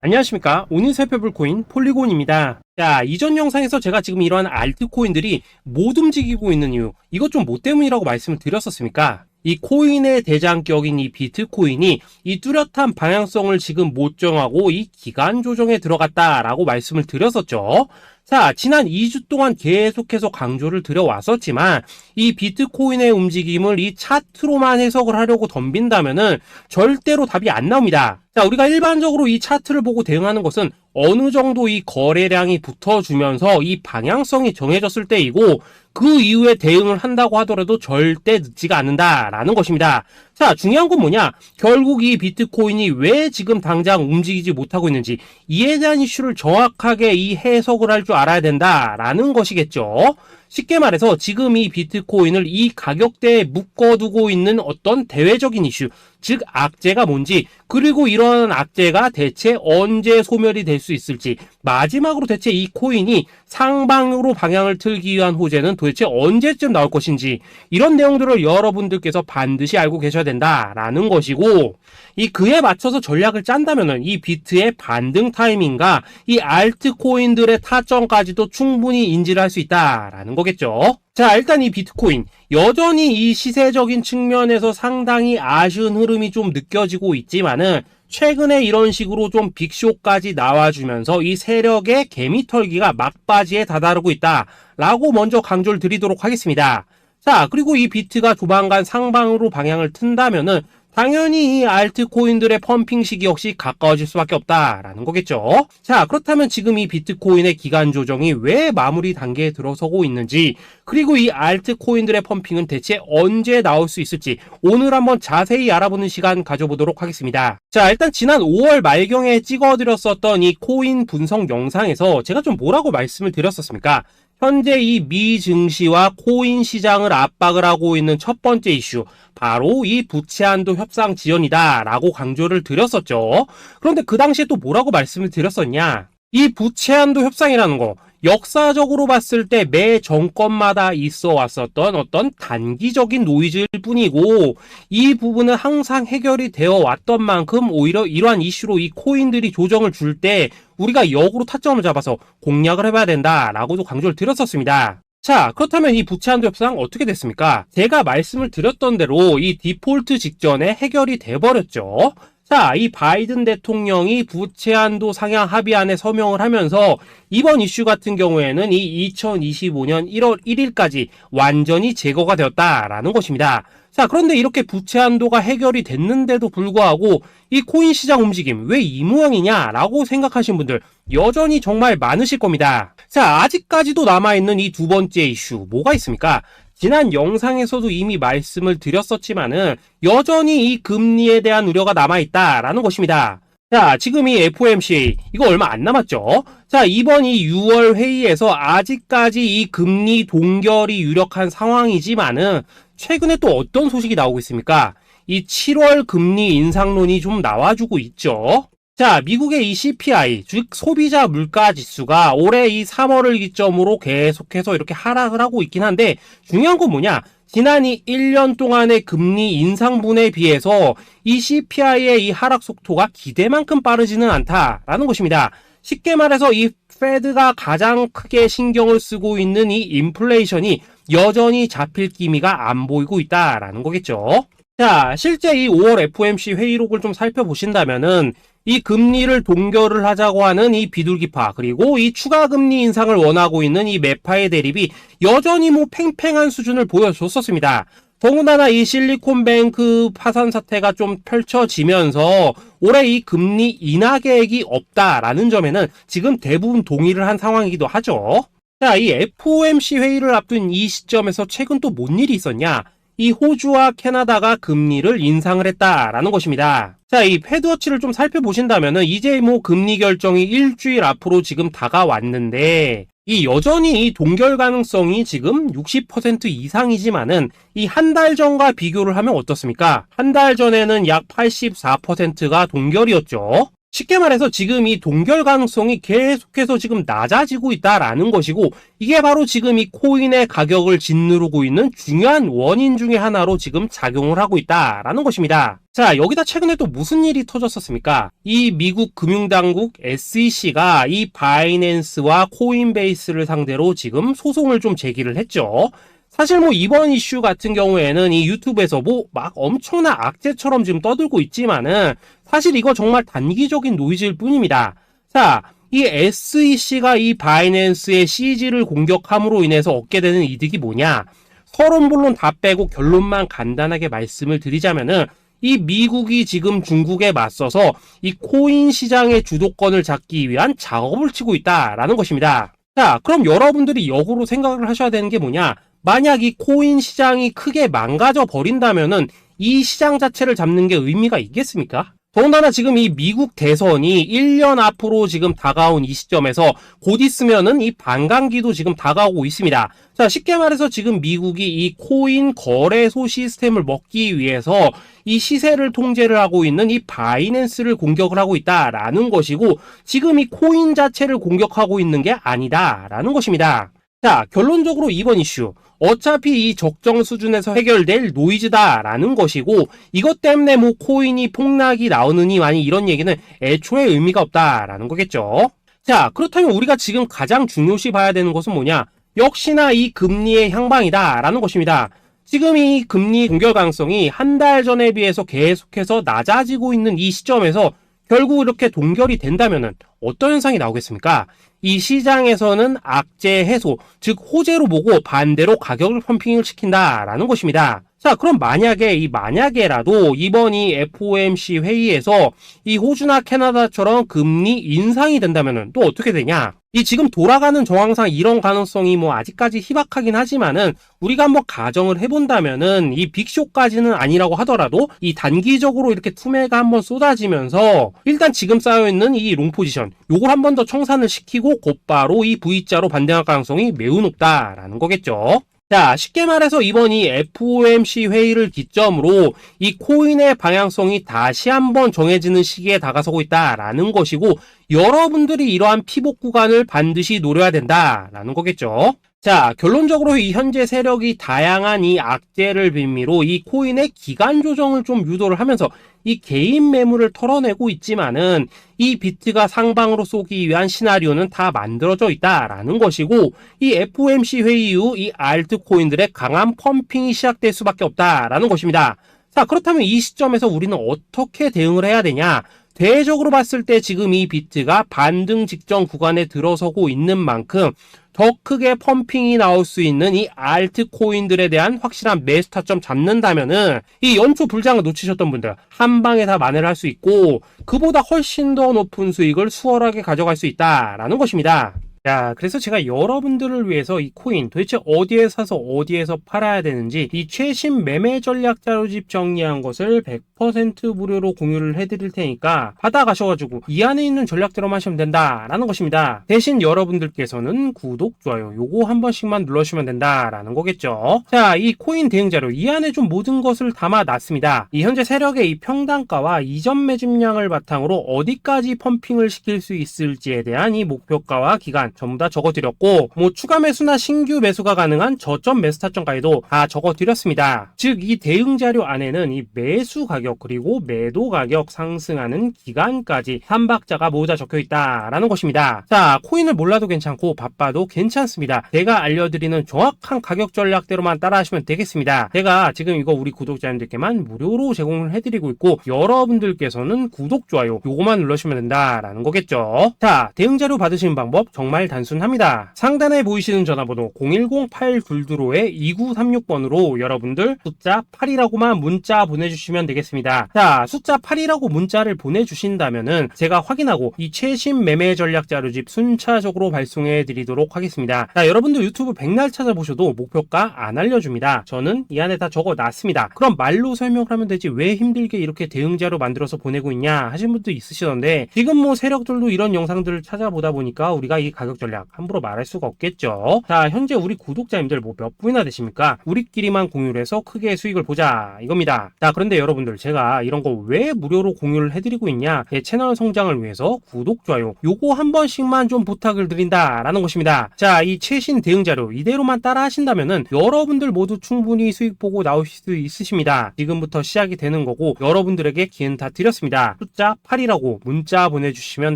안녕하십니까. 오늘 살펴볼 코인 폴리곤입니다. 자, 이전 영상에서 제가 지금 이러한 알트코인들이 못 움직이고 있는 이유, 이것 좀 뭐 때문이라고 말씀을 드렸었습니까? 이 코인의 대장격인 이 비트코인이 이 뚜렷한 방향성을 지금 못 정하고 이 기간 조정에 들어갔다라고 말씀을 드렸었죠. 자, 지난 2주 동안 계속해서 강조를 드려왔었지만 이 비트코인의 움직임을 이 차트로만 해석을 하려고 덤빈다면은 절대로 답이 안 나옵니다. 자, 우리가 일반적으로 이 차트를 보고 대응하는 것은 어느 정도 이 거래량이 붙어주면서 이 방향성이 정해졌을 때이고, 그 이후에 대응을 한다고 하더라도 절대 늦지가 않는다라는 것입니다. 자, 중요한 건 뭐냐? 결국 이 비트코인이 왜 지금 당장 움직이지 못하고 있는지, 이에 대한 이슈를 정확하게 이 해석을 할 줄 알아야 된다라는 것이겠죠. 쉽게 말해서 지금 이 비트코인을 이 가격대에 묶어두고 있는 어떤 대외적인 이슈, 즉 악재가 뭔지, 그리고 이런 악재가 대체 언제 소멸이 될 수 있을지, 마지막으로 대체 이 코인이 상방으로 방향을 틀기 위한 호재는 도대체 언제쯤 나올 것인지, 이런 내용들을 여러분들께서 반드시 알고 계셔야 된다라는 것이고, 이 그에 맞춰서 전략을 짠다면은 이 비트의 반등 타이밍과 이 알트코인들의 타점까지도 충분히 인지를 할 수 있다라는 거겠죠. 자, 일단 이 비트코인 여전히 이 시세적인 측면에서 상당히 아쉬운 흐름이 좀 느껴지고 있지만은, 최근에 이런 식으로 좀 빅쇼까지 나와주면서 이 세력의 개미털기가 막바지에 다다르고 있다라고 먼저 강조를 드리도록 하겠습니다. 자, 그리고 이 비트가 조만간 상방으로 방향을 튼다면은 당연히 이 알트코인들의 펌핑 시기 역시 가까워질 수밖에 없다라는 거겠죠. 자, 그렇다면 지금 이 비트코인의 기간 조정이 왜 마무리 단계에 들어서고 있는지, 그리고 이 알트코인들의 펌핑은 대체 언제 나올 수 있을지 오늘 한번 자세히 알아보는 시간 가져보도록 하겠습니다. 자, 일단 지난 5월 말경에 찍어드렸었던 이 코인 분석 영상에서 제가 좀 뭐라고 말씀을 드렸었습니까? 현재 이 미 증시와 코인 시장을 압박을 하고 있는 첫 번째 이슈, 바로 이 부채 한도 협상 지연이다 라고 강조를 드렸었죠. 그런데 그 당시에 또 뭐라고 말씀을 드렸었냐? 이 부채 한도 협상이라는 거, 역사적으로 봤을 때 매 정권마다 있어 왔었던 어떤 단기적인 노이즈일 뿐이고, 이 부분은 항상 해결이 되어 왔던 만큼 오히려 이러한 이슈로 이 코인들이 조정을 줄 때 우리가 역으로 타점을 잡아서 공략을 해봐야 된다라고도 강조를 드렸었습니다. 자, 그렇다면 이 부채 한도 협상 어떻게 됐습니까? 제가 말씀을 드렸던 대로 이 디폴트 직전에 해결이 돼버렸죠. 자, 이 바이든 대통령이 부채 한도 상향 합의안에 서명을 하면서 이번 이슈 같은 경우에는 이 2025년 1월 1일까지 완전히 제거가 되었다라는 것입니다. 자, 그런데 이렇게 부채 한도가 해결이 됐는데도 불구하고 이 코인 시장 움직임 왜 이 모양이냐라고 생각하신 분들 여전히 정말 많으실 겁니다. 자, 아직까지도 남아있는 이 두 번째 이슈 뭐가 있습니까? 지난 영상에서도 이미 말씀을 드렸었지만은 여전히 이 금리에 대한 우려가 남아있다라는 것입니다. 자, 지금 이 FOMC 이거 얼마 안 남았죠? 자, 이번 이 6월 회의에서 아직까지 이 금리 동결이 유력한 상황이지만은 최근에 또 어떤 소식이 나오고 있습니까? 이 7월 금리 인상론이 좀 나와주고 있죠. 자, 미국의 이 CPI, 즉 소비자 물가 지수가 올해 이 3월을 기점으로 계속해서 이렇게 하락을 하고 있긴 한데, 중요한 건 뭐냐? 지난 이 1년 동안의 금리 인상분에 비해서 이 CPI의 이 하락 속도가 기대만큼 빠르지는 않다라는 것입니다. 쉽게 말해서 이 페드가 가장 크게 신경을 쓰고 있는 이 인플레이션이 여전히 잡힐 기미가 안 보이고 있다라는 거겠죠. 자, 실제 이 5월 FOMC 회의록을 좀 살펴보신다면은 이 금리를 동결을 하자고 하는 이 비둘기파, 그리고 이 추가 금리 인상을 원하고 있는 이 매파의 대립이 여전히 뭐 팽팽한 수준을 보여줬었습니다. 더군다나 이 실리콘뱅크 파산 사태가 좀 펼쳐지면서 올해 이 금리 인하 계획이 없다라는 점에는 지금 대부분 동의를 한 상황이기도 하죠. 자, 이 FOMC 회의를 앞둔 이 시점에서 최근 또 뭔 일이 있었냐? 이 호주와 캐나다가 금리를 인상을 했다라는 것입니다. 자, 이 패드워치를 좀 살펴보신다면은 이제 뭐 금리 결정이 일주일 앞으로 지금 다가왔는데, 이 여전히 이 동결 가능성이 지금 60% 이상이지만은 이 한 달 전과 비교를 하면 어떻습니까? 한 달 전에는 약 84%가 동결이었죠. 쉽게 말해서 지금 이 동결 가능성이 계속해서 지금 낮아지고 있다라는 것이고, 이게 바로 지금 이 코인의 가격을 짓누르고 있는 중요한 원인 중에 하나로 지금 작용을 하고 있다라는 것입니다. 자, 여기다 최근에 또 무슨 일이 터졌었습니까? 이 미국 금융당국 SEC가 이 바이낸스와 코인베이스를 상대로 지금 소송을 좀 제기를 했죠. 사실 뭐 이번 이슈 같은 경우에는 이 유튜브에서 뭐 막 엄청난 악재처럼 지금 떠들고 있지만은 사실 이거 정말 단기적인 노이즈일 뿐입니다. 자, 이 SEC가 이 바이낸스의 CG를 공격함으로 인해서 얻게 되는 이득이 뭐냐? 서론본론 다 빼고 결론만 간단하게 말씀을 드리자면은 이 미국이 지금 중국에 맞서서 이 코인 시장의 주도권을 잡기 위한 작업을 치고 있다라는 것입니다. 자, 그럼 여러분들이 역으로 생각을 하셔야 되는 게 뭐냐? 만약 이 코인 시장이 크게 망가져 버린다면은 이 시장 자체를 잡는 게 의미가 있겠습니까? 더군다나 지금 이 미국 대선이 1년 앞으로 지금 다가온 이 시점에서 곧 있으면은 이 반감기도 지금 다가오고 있습니다. 자, 쉽게 말해서 지금 미국이 이 코인 거래소 시스템을 먹기 위해서 이 시세를 통제를 하고 있는 이 바이낸스를 공격을 하고 있다라는 것이고, 지금 이 코인 자체를 공격하고 있는 게 아니다라는 것입니다. 자, 결론적으로 이번 이슈, 어차피 이 적정 수준에서 해결될 노이즈다라는 것이고, 이것 때문에 뭐 코인이 폭락이 나오느니 많이 이런 얘기는 애초에 의미가 없다라는 거겠죠. 자, 그렇다면 우리가 지금 가장 중요시 봐야 되는 것은 뭐냐? 역시나 이 금리의 향방이다라는 것입니다. 지금 이 금리 동결 가능성이 한 달 전에 비해서 계속해서 낮아지고 있는 이 시점에서 결국 이렇게 동결이 된다면은 어떤 현상이 나오겠습니까? 이 시장에서는 악재 해소, 즉 호재로 보고 반대로 가격을 펌핑을 시킨다라는 것입니다. 자, 그럼 만약에라도 이번 이 FOMC 회의에서 이 호주나 캐나다처럼 금리 인상이 된다면은 또 어떻게 되냐? 이 지금 돌아가는 정황상 이런 가능성이 뭐 아직까지 희박하긴 하지만은 우리가 한번 가정을 해본다면은 이 빅쇼까지는 아니라고 하더라도 이 단기적으로 이렇게 투매가 한번 쏟아지면서 일단 지금 쌓여있는 이 롱 포지션 요걸 한 번 더 청산을 시키고 곧바로 이 V자로 반등할 가능성이 매우 높다라는 거겠죠. 자, 쉽게 말해서 이번 이 FOMC 회의를 기점으로 이 코인의 방향성이 다시 한번 정해지는 시기에 다가서고 있다라는 것이고, 여러분들이 이러한 피복 구간을 반드시 노려야 된다라는 거겠죠. 자, 결론적으로 이 현재 세력이 다양한 이 악재를 빌미로 이 코인의 기간 조정을 좀 유도를 하면서 이 개인 매물을 털어내고 있지만은 이 비트가 상방으로 쏘기 위한 시나리오는 다 만들어져 있다라는 것이고, 이 FOMC 회의 이후 이 알트코인들의 강한 펌핑이 시작될 수밖에 없다라는 것입니다. 자, 그렇다면 이 시점에서 우리는 어떻게 대응을 해야 되냐? 대외적으로 봤을 때 지금 이 비트가 반등 직전 구간에 들어서고 있는 만큼 더 크게 펌핑이 나올 수 있는 이 알트코인들에 대한 확실한 매수 타점 잡는다면은 이 연초 불장을 놓치셨던 분들 한 방에 다 만회를 할 수 있고, 그보다 훨씬 더 높은 수익을 수월하게 가져갈 수 있다라는 것입니다. 자, 그래서 제가 여러분들을 위해서 이 코인 도대체 어디에 사서 어디에서 팔아야 되는지 이 최신 매매 전략 자료집 정리한 것을 100% 무료로 공유를 해드릴 테니까 받아가셔가지고 이 안에 있는 전략대로만 하시면 된다라는 것입니다. 대신 여러분들께서는 구독, 좋아요 요거 한 번씩만 눌러주시면 된다라는 거겠죠. 자, 이 코인 대응 자료 이 안에 좀 모든 것을 담아놨습니다. 이 현재 세력의 이 평단가와 이전 매집량을 바탕으로 어디까지 펌핑을 시킬 수 있을지에 대한 이 목표가와 기간 전부 다 적어드렸고, 뭐 추가 매수나 신규 매수가 가능한 저점 매수 타점까지도 다 적어드렸습니다. 즉 이 대응 자료 안에는 이 매수 가격 그리고 매도 가격 상승하는 기간까지 3박자가 모두 다 적혀있다라는 것입니다. 자, 코인을 몰라도 괜찮고 바빠도 괜찮습니다. 제가 알려드리는 정확한 가격 전략대로만 따라하시면 되겠습니다. 제가 지금 이거 우리 구독자님들께만 무료로 제공을 해드리고 있고, 여러분들께서는 구독, 좋아요 요거만 눌러주시면 된다라는 거겠죠. 자, 대응 자료 받으시는 방법 정말 단순합니다. 상단에 보이시는 전화번호 010-822-2936번으로 여러분들 숫자 8이라고만 문자 보내주시면 되겠습니다. 자, 숫자 8이라고 문자를 보내주신다면은 제가 확인하고 이 최신 매매 전략 자료집 순차적으로 발송해 드리도록 하겠습니다. 자, 여러분들 유튜브 백날 찾아보셔도 목표가 안 알려줍니다. 저는 이 안에 다 적어놨습니다. 그럼 말로 설명을 하면 되지 왜 힘들게 이렇게 대응 자료 만들어서 보내고 있냐 하신 분도 있으시던데, 지금 뭐 세력들도 이런 영상들을 찾아보다 보니까 우리가 이 가격 가격 전략 함부로 말할 수가 없겠죠. 자, 현재 우리 구독자님들 뭐 몇 분이나 되십니까? 우리끼리만 공유를 해서 크게 수익을 보자 이겁니다. 자, 그런데 여러분들 제가 이런 거 왜 무료로 공유를 해드리고 있냐? 제 채널 성장을 위해서 구독, 좋아요 요거 한 번씩만 좀 부탁을 드린다라는 것입니다. 자, 이 최신 대응 자료 이대로만 따라 하신다면은 여러분들 모두 충분히 수익 보고 나오실 수 있으십니다. 지금부터 시작이 되는 거고 여러분들에게 기회는 다 드렸습니다. 숫자 8이라고 문자 보내주시면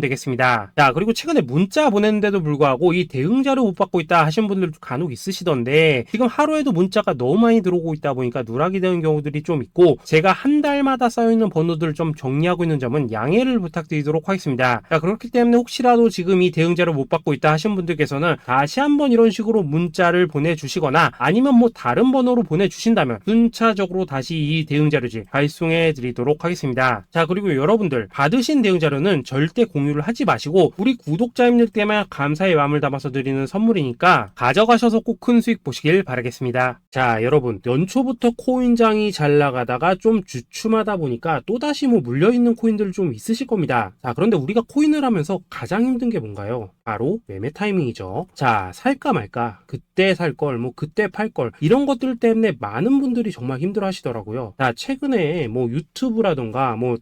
되겠습니다. 자, 그리고 최근에 문자 보냈는데도 불구하고 이 대응 자료 못 받고 있다 하신 분들도 간혹 있으시던데 지금 하루에도 문자가 너무 많이 들어오고 있다 보니까 누락이 되는 경우들이 좀 있고 제가 한 달마다 쌓여있는 번호들을 좀 정리하고 있는 점은 양해를 부탁드리도록 하겠습니다. 자, 그렇기 때문에 혹시라도 지금 이 대응 자료 못 받고 있다 하신 분들께서는 다시 한번 이런 식으로 문자를 보내주시거나 아니면 뭐 다른 번호로 보내주신다면 순차적으로 다시 이 대응 자료지 발송해 드리도록 하겠습니다. 자, 그리고 여러분들 받으신 대응 자료는 절대 공유를 하지 마시고 우리 구독자님들 때문에 감사의 마음을 담아서 드리는 선물이니까 가져가셔서 꼭 큰 수익 보시길 바라겠습니다. 자, 여러분 연초부터 코인장이 잘 나가다가 좀 주춤하다 보니까 또다시 뭐 물려있는 코인들 좀 있으실 겁니다. 자, 그런데 우리가 코인을 하면서 가장 힘든 게 뭔가요? 바로 매매 타이밍이죠. 자, 살까 말까, 그때 살 걸, 뭐 그때 팔 걸, 이런 것들 때문에 많은 분들이 정말 힘들어 하시더라고요. 자, 최근에 뭐 유튜브라던가 뭐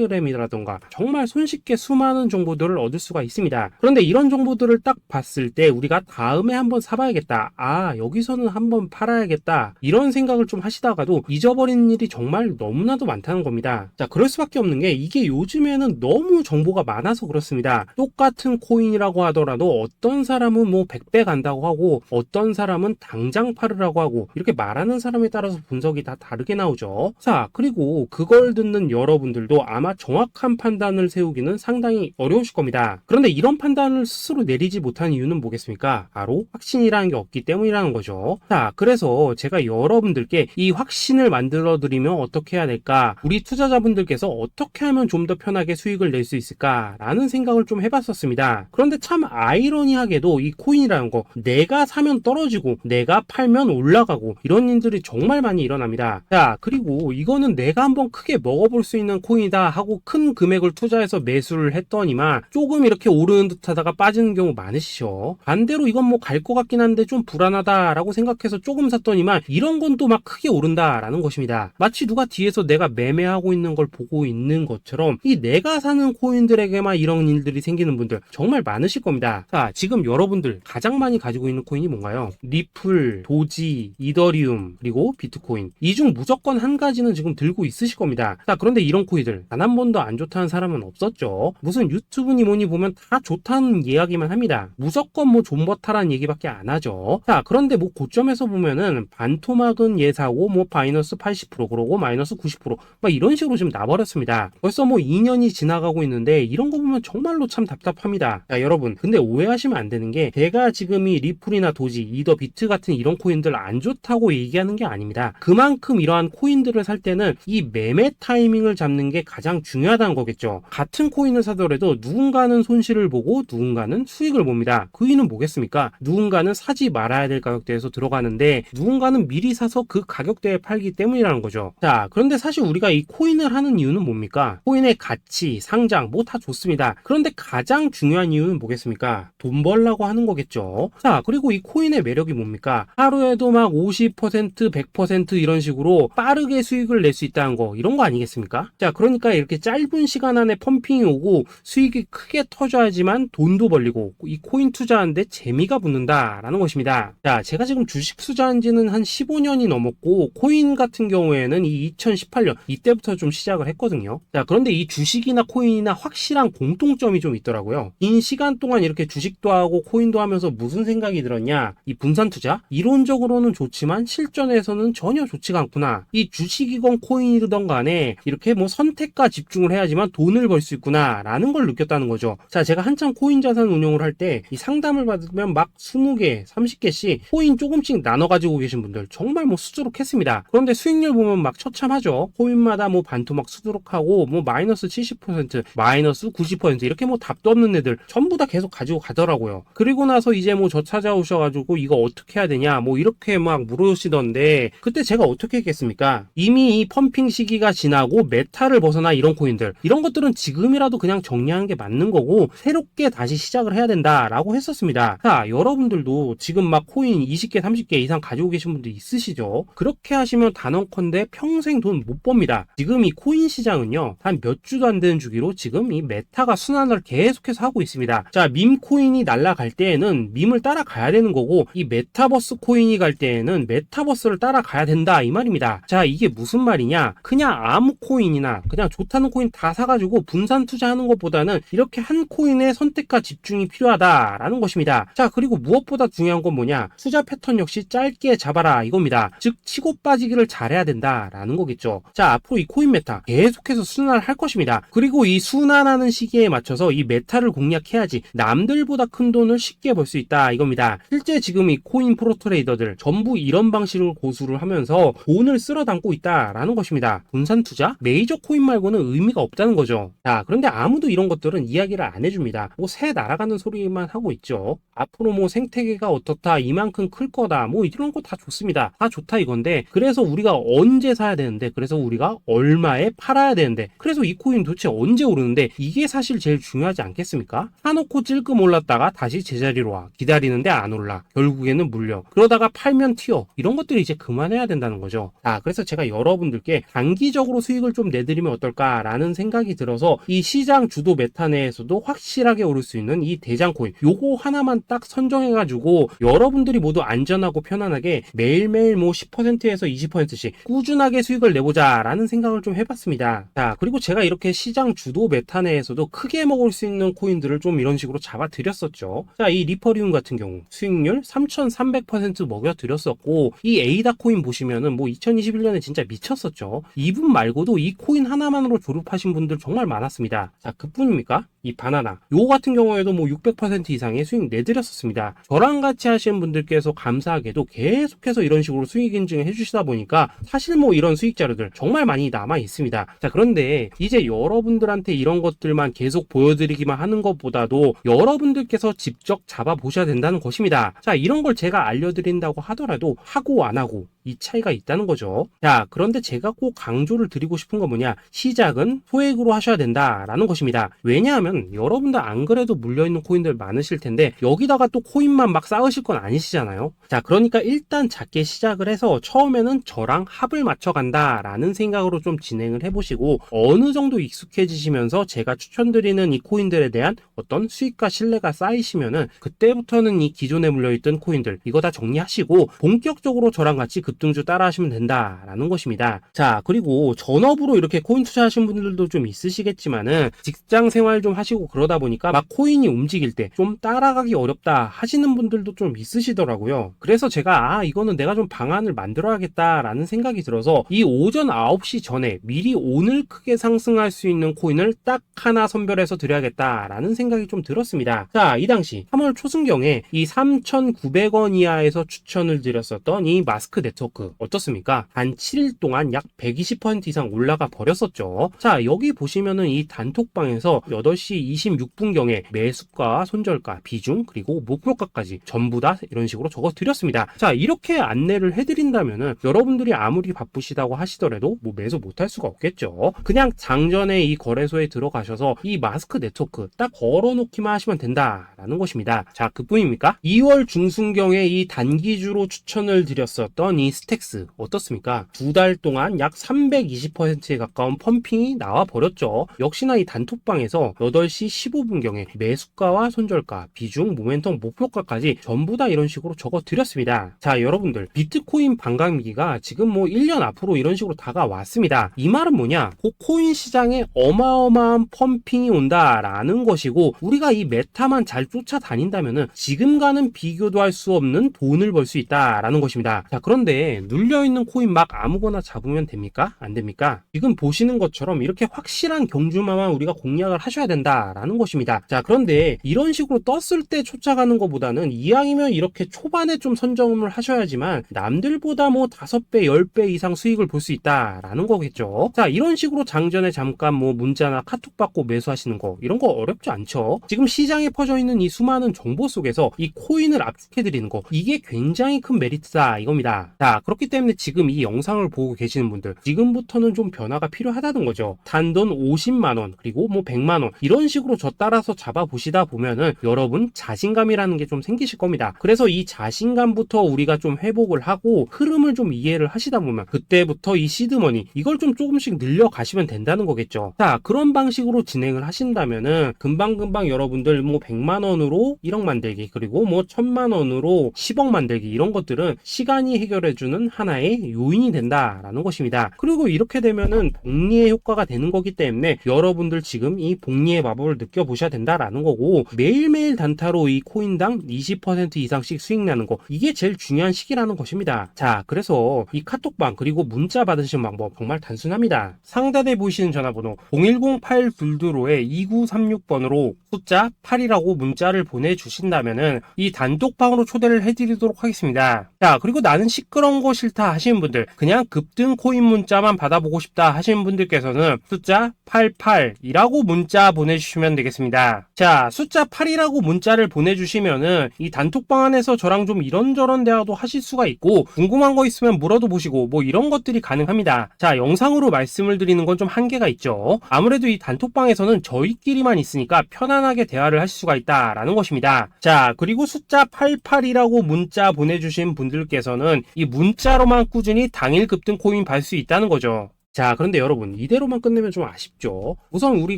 텔레그램이라던가 정말 손쉽게 수많은 정보들을 얻을 수가 있습니다. 그런데 이런 정보들을 딱 봤을 때 우리가 다음에 한번 사봐야겠다, 아 여기서는 한번 팔아야겠다, 이런 생각을 좀 하시다가도 잊어버리는 일이 정말 너무나도 많다는 겁니다. 자, 그럴 수밖에 없는 게 이게 요즘에는 너무 정보가 많아서 그렇습니다. 똑같은 코인이라고 하더라도 어떤 사람은 뭐 100배 간다고 하고 어떤 사람은 당장 팔으라고 하고 이렇게 말하는 사람에 따라서 분석이 다 다르게 나오죠. 자, 그리고 그걸 듣는 여러분들도 아마 정확한 판단을 세우기는 상당히 어려우실 겁니다. 그런데 이런 판단을 스스로 내리지 못한 이유는 뭐겠습니까? 바로 확신이라는 게 없기 때문이라는 거죠. 자, 그래서 제가 여러분들께 이 확신을 만들어 드리면 어떻게 해야 될까? 우리 투자자분들께서 어떻게 하면 좀 더 편하게 수익을 낼 수 있을까? 라는 생각을 좀 해봤었습니다. 그런데 참 아이러니하게도 이 코인이라는 거 내가 사면 떨어지고 내가 팔면 올라가고 이런 일들이 정말 많이 일어납니다. 자, 그리고 이거는 내가 한번 크게 먹어볼 수 있는 코인이다 하고 큰 금액을 투자해서 매수를 했더니만 조금 이렇게 오르는 듯 하다가 빠지는 경우 많으시죠. 반대로 이건 뭐 갈 것 같긴 한데 좀 불안하다라고 생각해서 조금 샀더니만 이런 건 또 막 크게 오른다라는 것입니다. 마치 누가 뒤에서 내가 매매하고 있는 걸 보고 있는 것처럼 이 내가 사는 코인들에게만 이런 일들이 생기는 분들 정말 많으실 겁니다. 자, 지금 여러분들 가장 많이 가지고 있는 코인이 뭔가요? 리플, 도지, 이더리움, 그리고 비트코인. 이 중 무조건 한 가지는 지금 들고 있으실 겁니다. 자, 그런데 이런 코인들 단 한 번도 안 좋다는 사람은 없었죠. 무슨 유튜브니 뭐니 보면 다 좋다는 이야기만 합니다. 무조건 뭐 존버타라는 얘기밖에 안 하죠. 자, 그런데 뭐 고점에서 보면은 반토막은 예사고 뭐 마이너스 80% 그러고 마이너스 90% 막 이런 식으로 지금 나버렸습니다. 벌써 뭐 2년이 지나가고 있는데 이런 거 보면 정말로 참 답답합니다. 자, 여러분 근데 오해하시면 안 되는 게 제가 지금 이 리플이나 도지, 이더, 비트 같은 이런 코인들 안 좋다고 얘기하는 게 아닙니다. 그만큼 이러한 코인들을 살 때는 이 매매 타이밍을 잡는 게 가장 중요하다는 거겠죠. 같은 코인을 사더라도 누군가는 손실을 보고 누군가는 수익을 봅니다. 그 이유는 뭐겠습니까? 누군가는 사지 말아야 될 가격대에서 들어가는데 누군가는 미리 사서 그 가격대에 팔기 때문이라는 거죠. 자, 그런데 사실 우리가 이 코인을 하는 이유는 뭡니까? 코인의 가치, 상장 뭐 다 좋습니다. 그런데 가장 중요한 이유는 뭐겠습니까? 돈 벌라고 하는 거겠죠. 자, 그리고 이 코인의 매력이 뭡니까? 하루에도 막 50%, 100% 이런 식으로 빠르게 수익을 낼 수 있다는 거, 이런 거 아니겠습니까? 자, 그러니까 이렇게 짧은 시간 안에 펌핑이 오고 수익이 크게 터져야지만 돈도 벌리고 이 코인 투자하는데 재미가 붙는다라는 것입니다. 자, 제가 지금 주식 투자한 지는 한 15년이 넘었고 코인 같은 경우에는 이 2018년 이때부터 좀 시작을 했거든요. 자, 그런데 이 주식이나 코인이나 확실한 공통점이 좀 있더라고요. 긴 시간 동안 이렇게 주식도 하고 코인도 하면서 무슨 생각이 들었냐? 이 분산 투자? 이론적으로는 좋지만 실전에서는 전혀 좋지가 않구나. 이 주식이건 코인이든 간에 이렇게 뭐 선택과 집중을 해야지만 돈을 벌 수 있구나 라는 걸 느꼈다는 거죠. 자, 제가 한참 코인 자산 운용을 할 때 이 상담을 받으면 막 20개, 30개씩 코인 조금씩 나눠 가지고 계신 분들 정말 뭐 수두룩했습니다. 그런데 수익률 보면 막 처참하죠. 코인마다 뭐 반토막 수두룩하고 뭐 마이너스 70%, 마이너스 90% 이렇게 뭐 답도 없는 애들 전부 다 계속 가지고 가더라고요. 그리고 나서 이제 뭐 저 찾아오셔가지고 이거 어떻게 해야 되냐 뭐 이렇게 막 물으시던데 그때 제가 어떻게 했겠습니까? 이미 이 펌핑 시기가 지나고 메타를 벗어나 이런 코인들 이런 것들은 지금이라도 그냥 정리하는 게 맞는 거고 새롭게 다시 시작을 해야 된다. 한다 라고 했었습니다. 자, 여러분들도 지금 막 코인 20개 30개 이상 가지고 계신 분들 있으시죠? 그렇게 하시면 단언컨대 평생 돈 못 법니다. 지금 이 코인 시장은요, 단 몇 주도 안 되는 주기로 지금 이 메타가 순환을 계속해서 하고 있습니다. 자, 밈 코인이 날아갈 때에는 밈을 따라가야 되는 거고, 이 메타버스 코인이 갈 때에는 메타버스를 따라가야 된다 이 말입니다. 자, 이게 무슨 말이냐? 그냥 아무 코인이나 그냥 좋다는 코인 다 사가지고 분산 투자하는 것보다는 이렇게 한 코인의 선택과 집중이 필요하다라는 것입니다. 자, 그리고 무엇보다 중요한 건 뭐냐? 투자 패턴 역시 짧게 잡아라 이겁니다. 즉 치고 빠지기를 잘해야 된다라는 거겠죠. 자, 앞으로 이 코인 메타 계속해서 순환을 할 것입니다. 그리고 이 순환하는 시기에 맞춰서 이 메타를 공략해야지 남들보다 큰 돈을 쉽게 벌 수 있다 이겁니다. 실제 지금 이 코인 프로 트레이더들 전부 이런 방식을 고수를 하면서 돈을 쓸어 담고 있다라는 것입니다. 분산 투자? 메이저 코인 말고는 의미가 없다는 거죠. 자, 그런데 아무도 이런 것들은 이야기를 안 해줍니다. 뭐 새 날아가는 소리만 하고 있죠. 앞으로 뭐 생태계가 어떻다, 이만큼 클 거다, 뭐 이런 거 다 좋습니다. 다 좋다 이건데, 그래서 우리가 언제 사야 되는데, 그래서 우리가 얼마에 팔아야 되는데, 그래서 이 코인 도대체 언제 오르는데, 이게 사실 제일 중요하지 않겠습니까? 사놓고 찔끔 올랐다가 다시 제자리로 와. 기다리는데 안 올라. 결국에는 물려. 그러다가 팔면 튀어. 이런 것들을 이제 그만해야 된다는 거죠. 자, 그래서 제가 여러분들께 단기적으로 수익을 좀 내드리면 어떨까라는 생각이 들어서 이 시장 주도 메타 내에서도 확실하게 오를 수 있는 이 대장 코인, 요거 하나만 딱 선정해가지고 여러분들이 모두 안전하고 편안하게 매일매일 뭐 10%에서 20%씩 꾸준하게 수익을 내보자 라는 생각을 좀 해봤습니다. 자, 그리고 제가 이렇게 시장 주도 메타 내에서도 크게 먹을 수 있는 코인들을 좀 이런 식으로 잡아드렸었죠. 자, 이 리퍼리움 같은 경우 수익률 3300% 먹여드렸었고, 이 에이다 코인 보시면은 뭐 2021년에 진짜 미쳤었죠. 이분 말고도 이 코인 하나만으로 졸업하신 분들 정말 많았습니다. 자, 그뿐입니까? 이 바나나 요거 같은 경우에도 뭐 600% 이상의 수익 내드렸었습니다. 저랑 같이 하시는 분들께서 감사하게도 계속해서 이런 식으로 수익 인증을 해주시다 보니까 사실 뭐 이런 수익 자료들 정말 많이 남아 있습니다. 자, 그런데 이제 여러분들한테 이런 것들만 계속 보여드리기만 하는 것보다도 여러분들께서 직접 잡아보셔야 된다는 것입니다. 자, 이런 걸 제가 알려드린다고 하더라도 하고 안 하고 이 차이가 있다는 거죠. 자, 그런데 제가 꼭 강조를 드리고 싶은 건 뭐냐? 시작은 소액으로 하셔야 된다라는 것입니다. 왜냐하면 여러분들 안 그래도 물려있는 코인들 많으실 텐데 여기다가 또 코인만 막 쌓으실 건 아니시잖아요. 자, 그러니까 일단 작게 시작을 해서 처음에는 저랑 합을 맞춰간다라는 생각으로 좀 진행을 해보시고, 어느 정도 익숙해지시면서 제가 추천드리는 이 코인들에 대한 어떤 수익과 신뢰가 쌓이시면은 그때부터는 이 기존에 물려있던 코인들 이거 다 정리하시고 본격적으로 저랑 같이 급등주 따라 하시면 된다라는 것입니다. 자, 그리고 전업으로 이렇게 코인 투자하시는 분들도 좀 있으시겠지만은 직장 생활 좀 하시고 그러다 보니까 막 코인이 움직일 때 좀 따라가기 어렵다 하시는 분들도 좀 있으시더라고요. 그래서 제가 이거는 내가 좀 방안을 만들어야겠다라는 생각이 들어서 이 오전 9시 전에 미리 오늘 크게 상승할 수 있는 코인을 딱 하나 선별해서 드려야겠다라는 생각이 좀 들었습니다. 자, 이 당시 3월 초순경에 이 3,900원 이하에서 추천을 드렸었던 이 마스크 네트워크 어떻습니까? 단 7일 동안 약 120% 이상 올라가 버렸었죠. 자, 여기 보시면은 이 단톡방에서 8시 26분경에 매수가, 손절가, 비중, 그리고 목표가까지 전부 다 이런 식으로 적어 드렸습니다. 자, 이렇게 안내를 해드린다면은 여러분들이 아무리 바쁘시다고 하시더라도 뭐 매수 못할 수가 없겠죠. 그냥 장전에 이 거래소에 들어가셔서 이 마스크 네트워크 딱 걸어놓기만 하시면 된다라는 것입니다. 자, 그뿐입니까? 2월 중순경에 이 단기주로 추천을 드렸었던 이 스택스 어떻습니까? 2달 동안 약 320%에 가까운 펌핑이 나와 버렸죠. 역시나 이 단톡방에서 8시 15분경에 매수가와 손절가, 비중, 모멘텀, 목표가까지 전부 다 이런 식으로 적어 드렸습니다. 자, 여러분들 비트코인 반감기가 지금 뭐 1년 앞으로 이런 식으로 다가왔습니다. 이 말은 뭐냐? 코인 시장에 어마어마한 펌핑이 온다라는 것이고, 우리가 이 메타만 잘 쫓아다닌다면은 지금과는 비교도 할 수 없는 돈을 벌 수 있다라는 것입니다. 자, 그런데 눌려있는 코인 막 아무거나 잡으면 됩니까? 안 됩니까? 지금 보시는 것처럼 이렇게 확실한 경주마만 우리가 공략을 하셔야 된다라는 것입니다. 자, 그런데 이런 식으로 떴을 때 쫓아가는 것보다는 이왕이면 이렇게 초반에 좀 선점을 하셔야지만 남들보다 뭐 5배, 10배 이상 수익을 볼 수 있다라는 거겠죠. 자, 이런 식으로 장전에 잠깐 뭐 문자나 카톡 받고 매수하시는 거 이런 거 어렵지 않죠. 지금 시장에 퍼져 있는 이 수많은 정보 속에서 이 코인을 압축해 드리는 거, 이게 굉장히 큰 메리트다 이겁니다. 자, 그렇기 때문에 지금 이 영상을 보고 계시는 분들, 지금부터는 좀 변화가 필요하다는 거죠. 단돈 50만원, 그리고 뭐 100만원, 이런 식으로 저 따라서 잡아보시다 보면은 여러분 자신감이라는 게 좀 생기실 겁니다. 그래서 이 자신감부터 우리가 좀 회복을 하고 흐름을 좀 이해를 하시다 보면 그때부터 이 시드머니, 이걸 좀 조금씩 늘려가시면 된다는 거겠죠. 자, 그런 방식으로 진행을 하신다면은 금방금방 여러분들 뭐 100만원으로 1억 만들기, 그리고 뭐 1000만원으로 10억 만들기, 이런 것들은 시간이 해결해주는 하나의 요인이 된다라는 것입니다. 그리고 이렇게 되면은 복리의 효과가 되는 거기 때문에 여러분들 지금 이 복리의 마법을 느껴보셔야 된다라는 거고, 매일매일 단타로 이 코인당 20% 이상씩 수익 나는 거, 이게 제일 중요한 시기라는 것입니다. 자, 그래서 이 카톡방 그리고 문자 받으시는 방법 정말 단순합니다. 상단에 보이시는 전화번호 010-8222-2936번으로 숫자 8이라고 문자를 보내주신다면은 이 단톡방으로 초대를 해드리도록 하겠습니다. 자, 그리고 나는 시끄러운 거 싫다 하시는 분들, 그냥 급등 코인 문자만 받아보고 싶다 하시는 분들께서는 숫자 88이라고 문자 보내주시면 되겠습니다. 자, 숫자 8이라고 문자를 보내주시면은 이 단톡방 안에서 저랑 좀 이런저런 대화도 하실 수가 있고, 궁금한 거 있으면 물어도 보시고 뭐 이런 것들이 가능합니다. 자, 영상으로 말씀을 드리는 건 좀 한계가 있죠. 아무래도 이 단톡방에서는 저희끼리만 있으니까 편안하게 대화를 하실 수가 있다라는 것입니다. 자, 그리고 숫자 88이라고 문자 보내주신 분들께서는 이 문자로만 꾸준히 당일 급등 코인 받을 수 있다는 거죠. 자, 그런데 여러분, 이대로만 끝내면 좀 아쉽죠. 우선 우리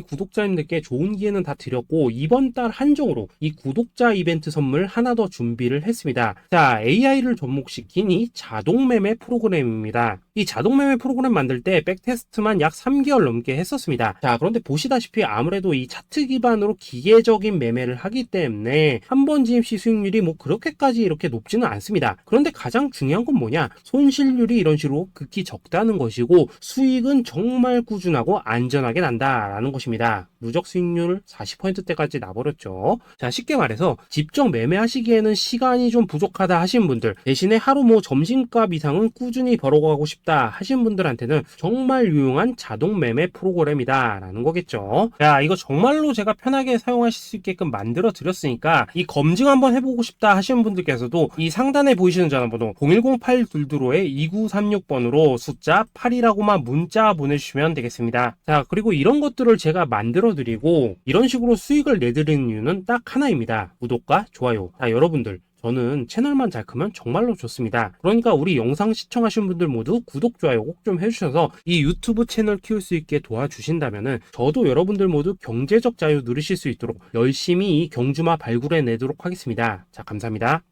구독자님들께 좋은 기회는 다 드렸고, 이번 달 한정으로 이 구독자 이벤트 선물 하나 더 준비를 했습니다. 자, AI를 접목시킨 이 자동매매 프로그램입니다. 이 자동매매 프로그램 만들 때 백테스트만 약 3개월 넘게 했었습니다. 자, 그런데 보시다시피 아무래도 이 차트 기반으로 기계적인 매매를 하기 때문에 한 번 진입 시 수익률이 뭐 그렇게까지 이렇게 높지는 않습니다. 그런데 가장 중요한 건 뭐냐? 손실률이 이런 식으로 극히 적다는 것이고, 수익은 정말 꾸준하고 안전하게 난다라는 것입니다. 누적 수익률 40%대까지 나버렸죠. 자, 쉽게 말해서 직접 매매하시기에는 시간이 좀 부족하다 하시는 분들, 대신에 하루 뭐 점심값 이상은 꾸준히 벌어가고 싶다 하시는 분들한테는 정말 유용한 자동 매매 프로그램이다 라는 거겠죠. 자, 이거 정말로 제가 편하게 사용하실 수 있게끔 만들어 드렸으니까 이 검증 한번 해보고 싶다 하시는 분들께서도 이 상단에 보이시는 전화번호 010-8222-2936번으로 숫자 8이라고만 문자 보내주시면 되겠습니다. 자, 그리고 이런 것들을 제가 만들어 드리고 이런 식으로 수익을 내드리는 이유는 딱 하나입니다. 구독과 좋아요. 자, 여러분들, 저는 채널만 잘 크면 정말로 좋습니다. 그러니까 우리 영상 시청하신 분들 모두 구독, 좋아요 꼭 좀 해주셔서 이 유튜브 채널 키울 수 있게 도와주신다면은 저도 여러분들 모두 경제적 자유 누리실 수 있도록 열심히 이 경주마 발굴해 내도록 하겠습니다. 자, 감사합니다.